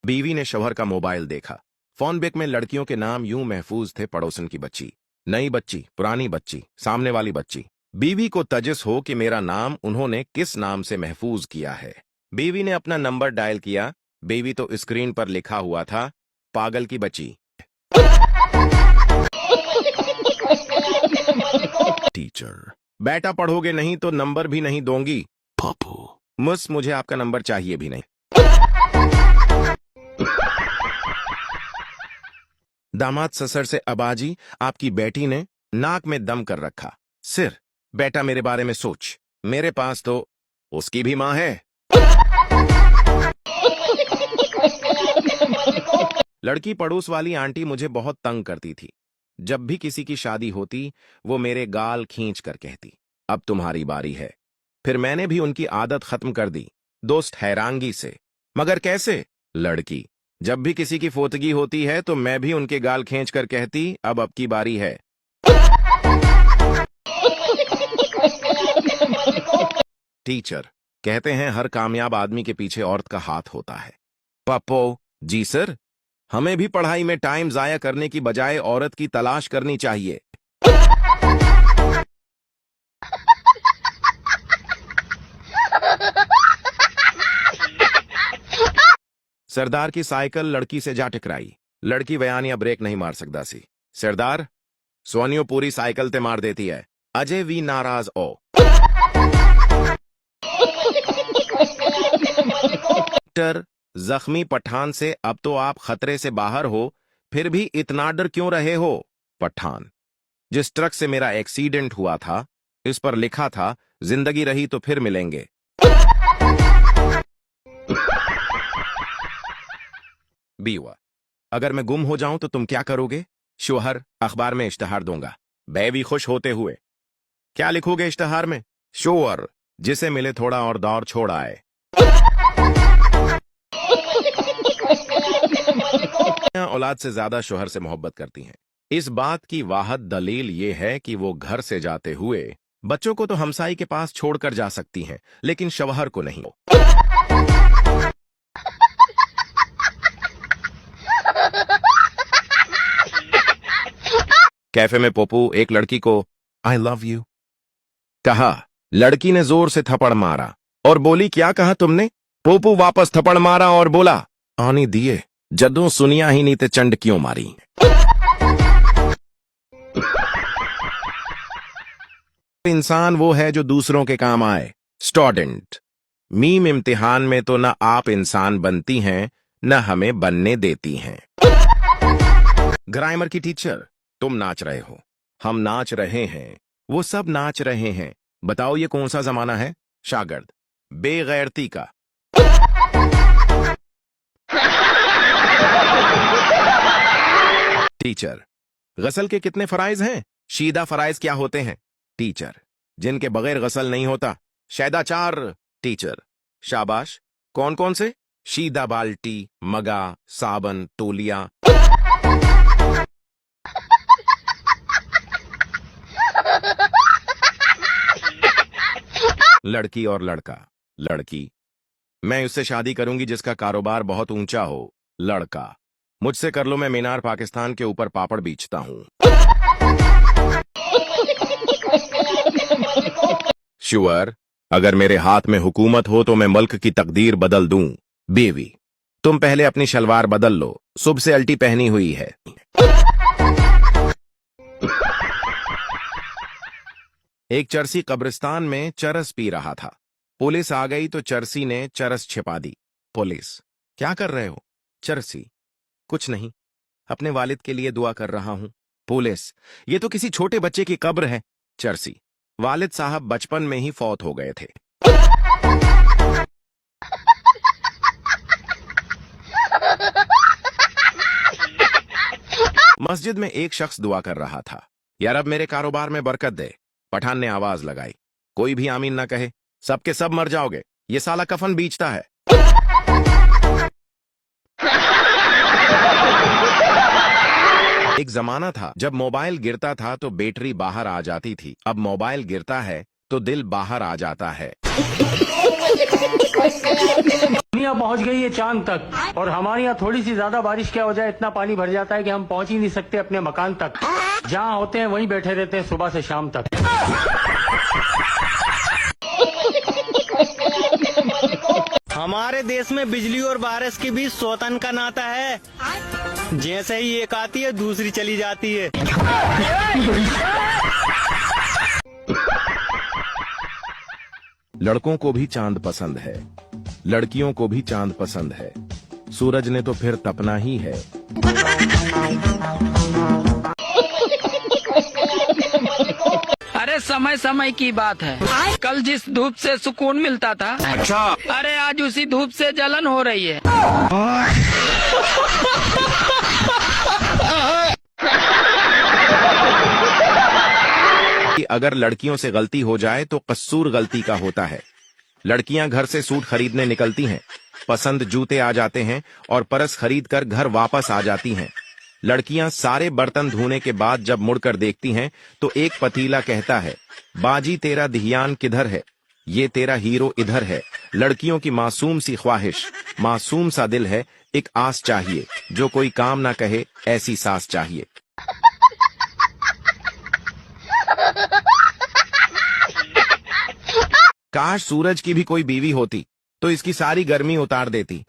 बीवी ने शौहर का मोबाइल देखा। फोन बुक में लड़कियों के नाम यूं महफूज थे, पड़ोसन की बच्ची, नई बच्ची, पुरानी बच्ची, सामने वाली बच्ची। बीवी को तजस हो कि मेरा नाम उन्होंने किस नाम से महफूज किया है। बीवी ने अपना नंबर डायल किया। बीवी तो स्क्रीन पर लिखा हुआ था, पागल की बच्ची। टीचर, बेटा पढ़ोगे नहीं तो नंबर भी नहीं दूंगी। पापू, मुझे आपका नंबर चाहिए भी नहीं। दामाद ससुर से, अबाजी आपकी बेटी ने नाक में दम कर रखा। सिर, बेटा मेरे बारे में सोच, मेरे पास तो उसकी भी मां है। लड़की, पड़ोस वाली आंटी मुझे बहुत तंग करती थी। जब भी किसी की शादी होती वो मेरे गाल खींच कर कहती, अब तुम्हारी बारी है। फिर मैंने भी उनकी आदत खत्म कर दी। दोस्त हैरानगी से, मगर कैसे? लड़की, जब भी किसी की फोतगी होती है तो मैं भी उनके गाल खींच कर कहती, अब की बारी है। टीचर, कहते हैं हर कामयाब आदमी के पीछे औरत का हाथ होता है। पप्पो, जी सर, हमें भी पढ़ाई में टाइम जाया करने की बजाय औरत की तलाश करनी चाहिए। सरदार की साइकिल लड़की से जा टकराई। लड़की बयानिया ब्रेक नहीं मार सकता सी। सरदार, सोनियो पूरी साइकिल ते मार देती है। अजय वी नाराज ओ। जख्मी पठान से, अब तो आप खतरे से बाहर हो, फिर भी इतना डर क्यों रहे हो? पठान, जिस ट्रक से मेरा एक्सीडेंट हुआ था इस पर लिखा था, जिंदगी रही तो फिर मिलेंगे। बीवा, अगर मैं गुम हो जाऊं तो तुम क्या करोगे? शौहर, अखबार में इश्तहार दूंगा। बेबी खुश होते हुए, क्या लिखोगे इश्तहार में? शौहर, जिसे मिले थोड़ा और दौर छोड़ आए। औलाद से ज्यादा शौहर से मोहब्बत करती हैं। इस बात की वाहद दलील ये है कि वो घर से जाते हुए बच्चों को तो हमसाई के पास छोड़कर जा सकती हैं, लेकिन शौहर को नहीं। कैफे में पोपू एक लड़की को आई लव यू कहा। लड़की ने जोर से थप्पड़ मारा और बोली, क्या कहा तुमने? पोपू वापस थप्पड़ मारा और बोला, आनी दिए, जदों सुनिया ही नहीं ते चंड क्यों मारी। इंसान वो है जो दूसरों के काम आए। स्टूडेंट, मीम, इम्तिहान में तो न आप इंसान बनती हैं न हमें बनने देती हैं। ग्रामर की टीचर, तुम नाच रहे हो, हम नाच रहे हैं, वो सब नाच रहे हैं, बताओ ये कौन सा जमाना है? शागिर्द, बेगैरती का। टीचर, गसल के कितने फराइज हैं? शीदा फराइज क्या होते हैं? टीचर, जिनके बगैर गसल नहीं होता। शैदा 4। टीचर, शाबाश, कौन कौन से? शीदा बाल्टी, मगा, साबन, तोलिया। लड़की और लड़का। लड़की, मैं उससे शादी करूंगी जिसका कारोबार बहुत ऊंचा हो। लड़का, मुझसे कर लो, मैं मीनार पाकिस्तान के ऊपर पापड़ बेचता हूं। शुअर, अगर मेरे हाथ में हुकूमत हो तो मैं मुल्क की तकदीर बदल दूं। बीवी, तुम पहले अपनी शलवार बदल लो, सुबह से अल्टी पहनी हुई है। एक चरसी कब्रिस्तान में चरस पी रहा था। पुलिस आ गई तो चरसी ने चरस छिपा दी। पुलिस, क्या कर रहे हो? चरसी, कुछ नहीं, अपने वालिद के लिए दुआ कर रहा हूं। पुलिस, ये तो किसी छोटे बच्चे की कब्र है। चरसी, वालिद साहब बचपन में ही फौत हो गए थे। मस्जिद में एक शख्स दुआ कर रहा था, यार अब मेरे कारोबार में बरकत दे। पठान ने आवाज लगाई, कोई भी आमीन ना कहे, सबके सब मर जाओगे, ये साला कफन बेचता है। एक जमाना था जब मोबाइल गिरता था तो बैटरी बाहर आ जाती थी। अब मोबाइल गिरता है तो दिल बाहर आ जाता है। लड़कियां पहुंच गई है चांद तक, और हमारे यहाँ थोड़ी सी ज्यादा बारिश क्या हो जाए इतना पानी भर जाता है कि हम पहुंच ही नहीं सकते अपने मकान तक। जहाँ होते हैं वहीं बैठे रहते हैं सुबह से शाम तक। हमारे देश में बिजली और बारिश के बीच सौतन का नाता है। जैसे ही एक आती है दूसरी चली जाती है। लड़कों को भी चांद पसंद है, लड़कियों को भी चांद पसंद है। सूरज ने तो फिर तपना ही है। अरे समय समय की बात है। कल जिस धूप से सुकून मिलता था, अच्छा, अरे आज उसी धूप से जलन हो रही है। कि अगर लड़कियों से गलती हो जाए तो कसूर गलती का होता है। लड़कियां घर से सूट खरीदने निकलती हैं, पसंद जूते आ जाते हैं और परस खरीद कर घर वापस आ जाती हैं। लड़कियां सारे बर्तन धोने के बाद जब मुड़कर देखती हैं तो एक पतीला कहता है, बाजी तेरा धियान किधर है, ये तेरा हीरो इधर है। लड़कियों की मासूम सी ख्वाहिश, मासूम सा दिल है, एक आस चाहिए, जो कोई काम ना कहे ऐसी सास चाहिए। काश सूरज की भी कोई बीवी होती तो इसकी सारी गर्मी उतार देती।